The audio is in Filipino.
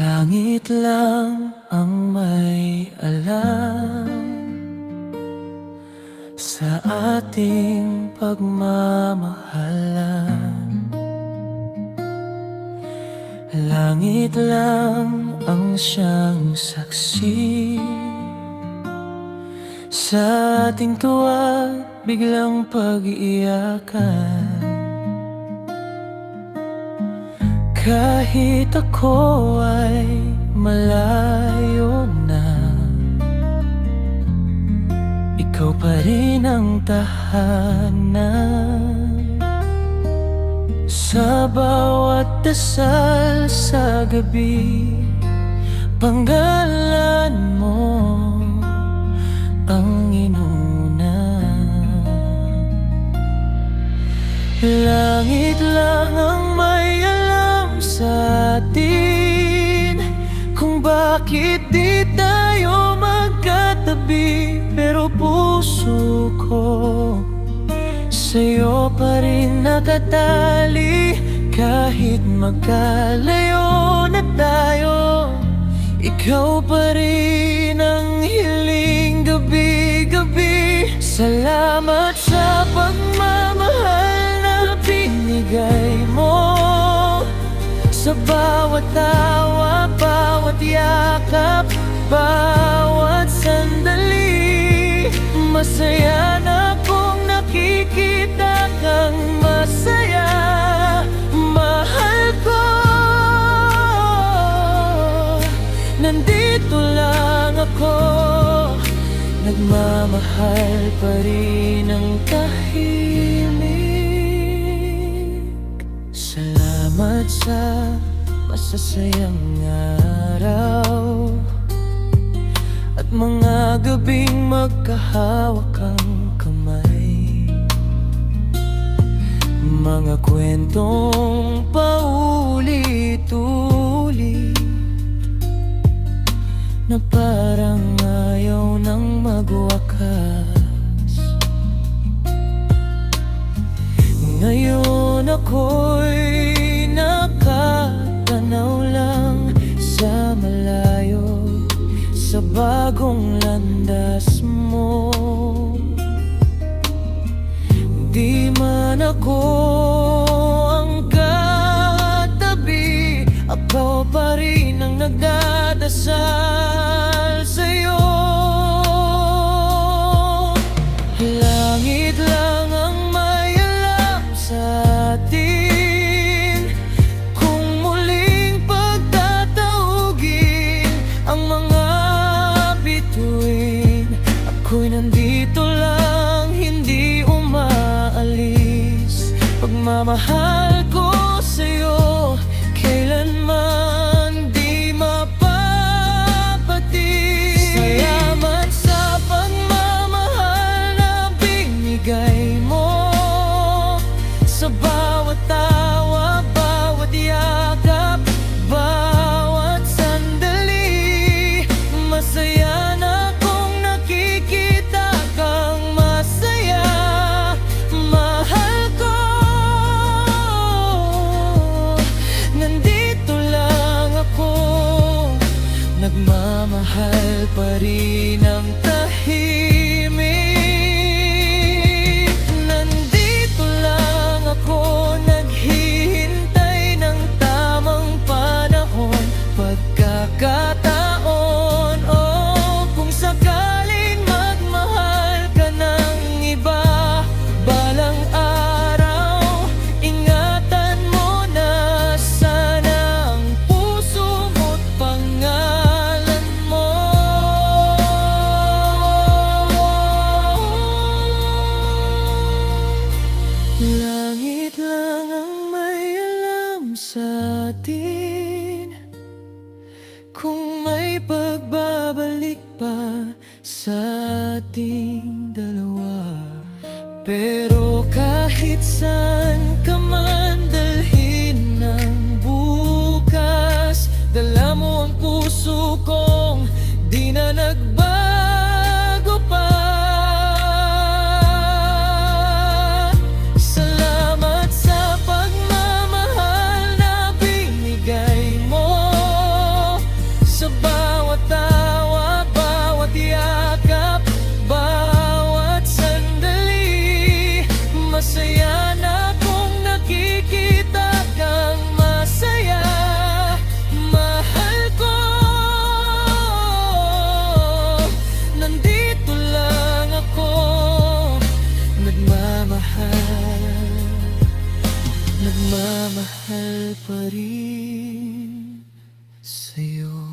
Langit lang ang may alam sa ating pagmamahalan. Langit lang ang siyang saksi sa ating tuwa, biglang pag-iiyakan. Kahit ako ay malayo na, ikaw pa rin ang tahanan. Sa bawat dasal sa gabi, panggalan mo ang inuna. Langit lang ang may alam sa atin kung bakit di tayo magkatabi. Pero puso ko sa'yo pa rin nakatali. Kahit magkalayo na tayo, ikaw pa rin ang hiling gabi-gabi. Salamat sa pagmamahal na binigay mo, sa bawat tawa, bawat yakap, bawat sandali. Masaya na kung nakikita kang masaya. Mahal ko, nandito lang ako, nagmamahal pa rin ang tahimik. Salamat sa masasayang araw at mga gabing magkahawak ang kamay. Mga kwentong paulit-ulit na parang ayaw nang magwakas. Ngayon ako'y nakatanaw lang sa malayo, sa bagong landas mo. Di man ako ang katabi, ako pa rin ang nagdadasal sa'yo. Langit lang ang may alam sa atin kung muling pagtataugin ang mga bituin. Ako'y nandito lang, hindi umaalis. Pagmamahal ko sa'yo kailanman di mapapatis. Salamat sa pagmamahal na binigay mo, sa bawat tawa, bawat yakap, bawat sandali. Masaya na kung nakikita kang masaya. Mahal ko, nandito lang ako, nagmamahal pa rin ang tahimik. Nandito lang ako, naghihintay ng tamang panahon, pagkakataon. Oh, kung sakaling magmahal ka ng iba balang araw, ingatan mo na sana ang puso mo't pangalan mo. Langit lang ang may alam sa atin kung may pagbabalik pa sa ating dalawa. Pero kahit saan ka man dalhin ng bukas, dala mo ang puso kong di na nagbago pa. Salamat sa pagmamahal na binigay mo, Magmamahal pa rin sa'yo.